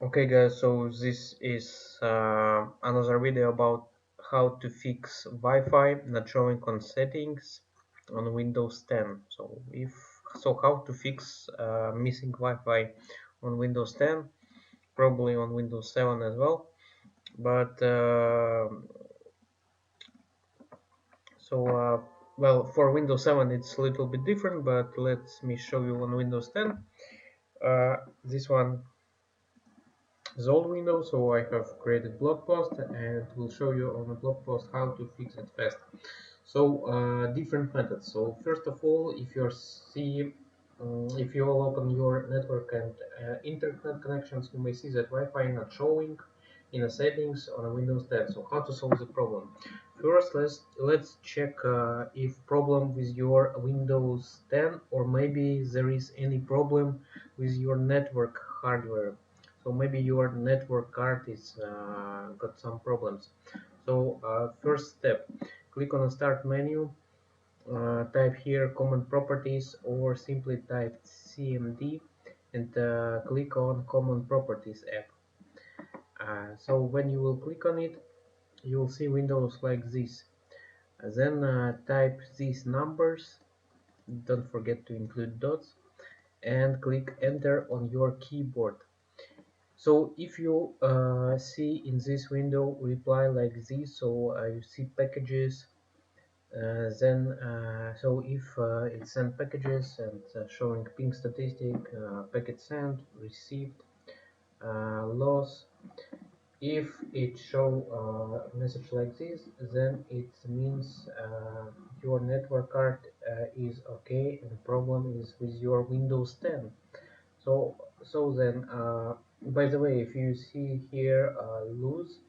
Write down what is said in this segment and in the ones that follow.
Okay guys, so this is another video about how to fix Wi-Fi not showing on settings on Windows 10. So how to fix missing Wi-Fi on Windows 10, probably on Windows 7 as well. But well, for Windows 7 it's a little bit different, but let me show you on Windows 10. This one is old Windows, so I have created blog post and will show you on the blog post how to fix it fast. So different methods. So first of all, if you all open your network and internet connections, you may see that Wi-Fi not showing in the settings on a Windows 10. So how to solve the problem? First, let's check if problem with your Windows 10, or maybe there is any problem with your network hardware. So maybe your network card is got some problems. So first step, click on the start menu, type here common properties, or simply type CMD and click on common properties app. So when you will click on it, you will see windows like this. Then type these numbers, don't forget to include dots, and click enter on your keyboard. So if you see in this window reply like this, so you see packages, so if it sent packages and showing ping statistic, packet sent, received, loss. If it show a message like this, then it means your network card is okay and problem is with your Windows 10. So then, by the way, if you see here lose,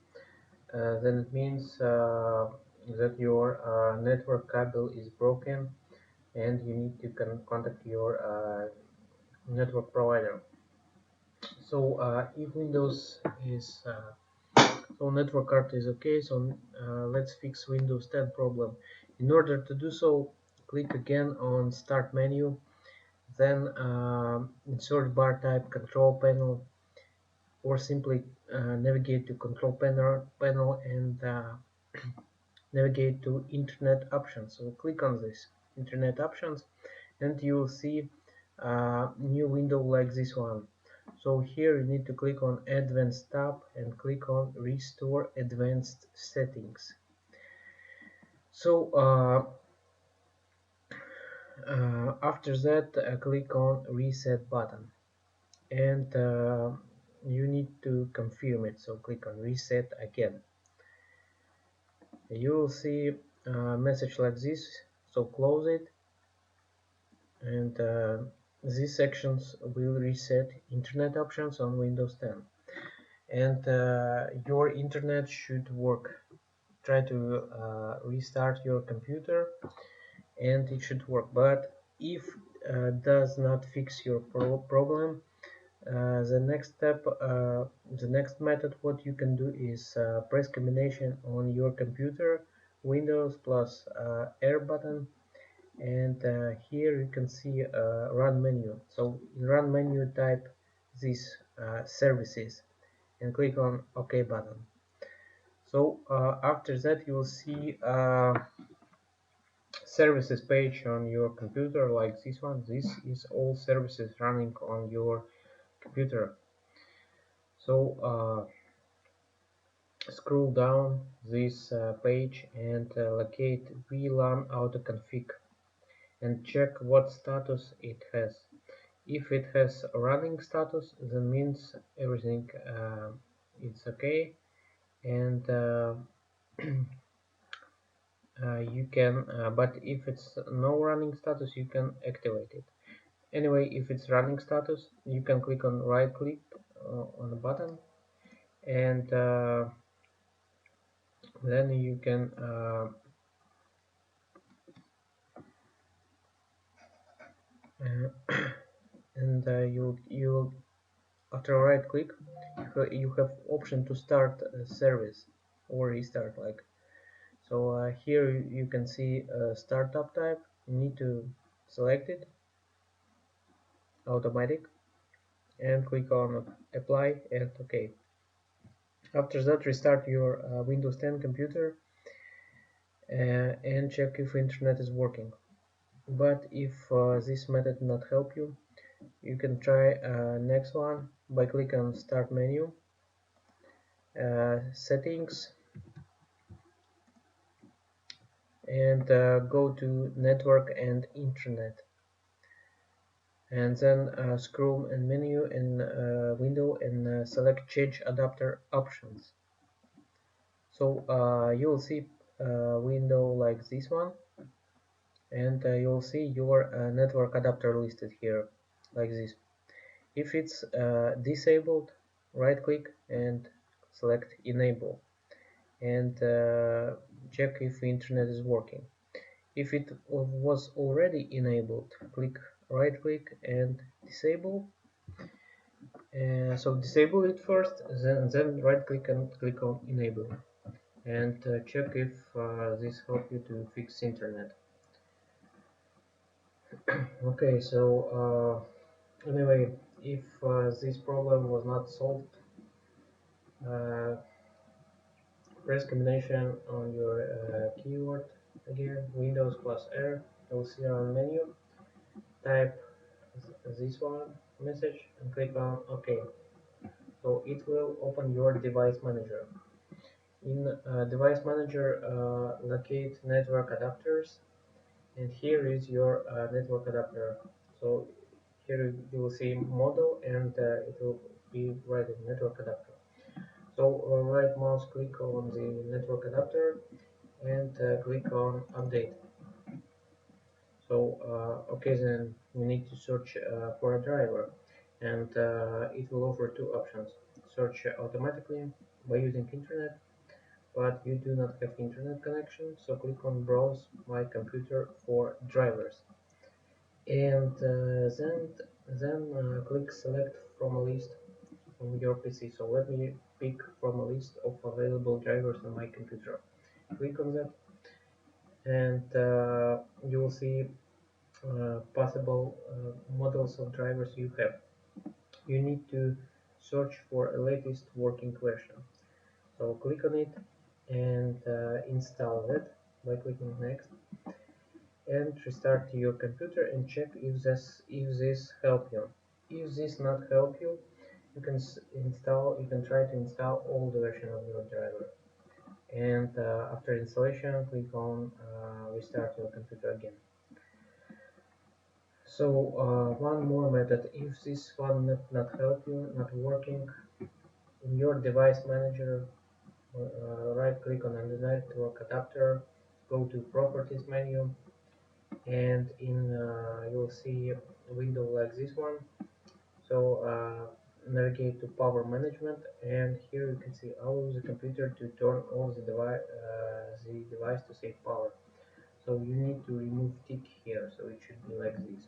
then it means that your network cable is broken and you need to contact your network provider. So if Windows is so network card is okay, so let's fix Windows 10 problem. In order to do so, click again on start menu, then insert bar type control panel, or simply navigate to control panel and navigate to internet options. So click on this internet options and you will see a new window like this one. So here you need to click on advanced tab and click on restore advanced settings. So after that click on reset button and you need to confirm it, so click on reset again. You will see a message like this, so close it, and these sections will reset internet options on Windows 10, and your internet should work. Try to restart your computer and it should work, but if does not fix your problem, the next method what you can do is press combination on your computer Windows plus R button, and here you can see run menu. So in run menu type these services and click on OK button. So after that you will see services page on your computer like this one. This is all services running on your computer. So scroll down this page and locate VLAN autoconfig and check what status it has. If it has running status, that means everything it's okay, and you can but if it's no running status, you can activate it. Anyway, if it's running status, you can click on right click on the button, and then you can and you after right click you have option to start a service or restart, like. So here you can see startup type. You need to select it automatic, and click on apply and OK. After that, restart your Windows 10 computer and check if internet is working. But if this method not help you, you can try next one by clicking on Start menu, Settings, and go to Network and Internet, and then scroll in menu in window and select Change Adapter Options. So you'll see a window like this one, and you'll see your network adapter listed here like this. If it's disabled, right click and select Enable and check if internet is working. If it was already enabled, click right click and disable. So disable it first, then right click and click on enable, and check if this helps you to fix internet. Okay, so anyway, if this problem was not solved, uh, press combination on your keyword again, Windows plus R. You'll see on menu, type this one message and click on OK. So it will open your device manager. In device manager, locate network adapters, and here is your network adapter. So here you will see model, and it will be right in network adapter. So right mouse click on the network adapter and click on update. So okay, then you need to search for a driver, and it will offer two options: search automatically by using internet, but you do not have internet connection, so click on browse my computer for drivers, and then click select from a list on your PC. So let me pick from a list of available drivers on my computer. Click on that, and you will see possible models of drivers you have. You need to search for a latest working version. So click on it and install it by clicking next, and restart your computer and check if this help you. If this not help you, you can try to install old version of your driver, and after installation click on restart your computer again. So one more method, if this one not help you, not working, in your device manager, right click on the network adapter, go to properties menu, and in you'll see a window like this one. So navigate to power management, and here you can see allow the computer to turn off the device to save power. So you need to remove tick here, so it should be like this,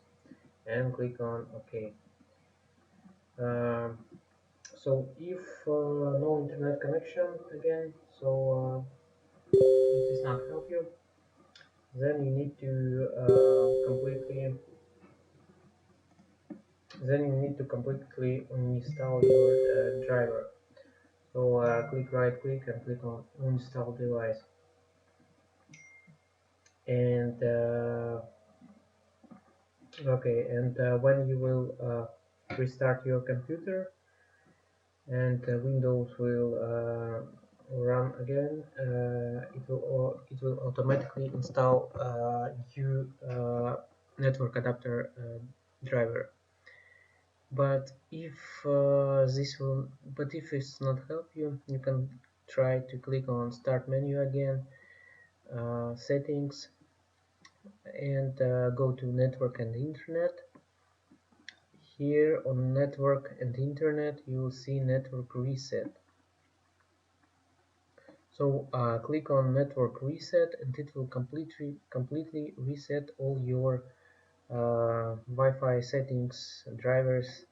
and click on OK. Um, so if no internet connection again, so it does not help you, then you need to completely uninstall your driver. So click right click and click on uninstall device, and okay, and when you will restart your computer and Windows will run again, it will automatically install new network adapter driver. But if if it's not help you, you can try to click on start menu again, settings, and go to network and internet. Here on network and internet you will see network reset. So click on network reset, and it will completely reset all your Wi-Fi settings. Drivers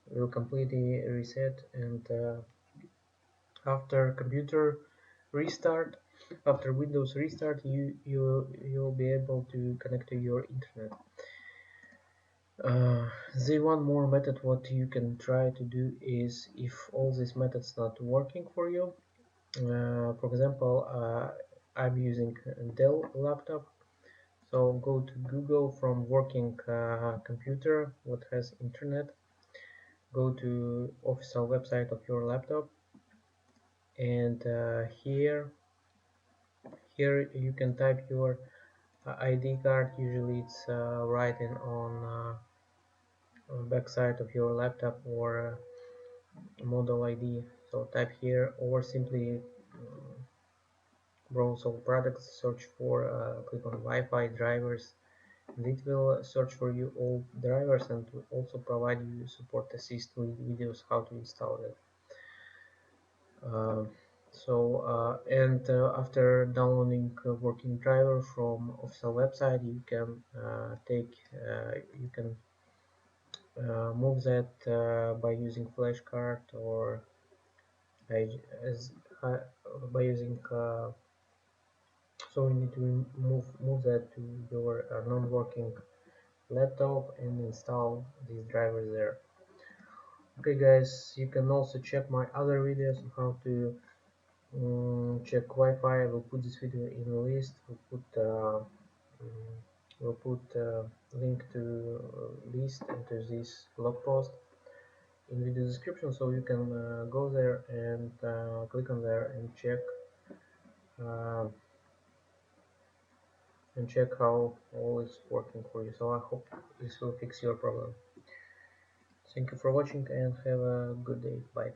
will completely reset, and after computer restart, after Windows restart, you'll be able to connect to your internet. Uh, the one more method what you can try to do is, if all these methods not working for you, for example, I'm using a Dell laptop, so go to Google from working computer what has internet, go to official website of your laptop, and here you can type your ID card. Usually it's written on back side of your laptop, or model ID. So type here, or simply browse all products, search for, click on Wi-Fi drivers, and it will search for you all drivers and will also provide you support assist with videos how to install it. Uh, after downloading a working driver from official website, you can you can move that by using flash card, or by, as, uh, by using so you need to move that to your non-working laptop and install these drivers there. Okay guys, you can also check my other videos on how to check Wi-Fi. I will put this video in the list. We'll put link to list into this blog post in video description, so you can go there and click on there uh, and check how all is working for you. So I hope this will fix your problem. Thank you for watching and have a good day. Bye.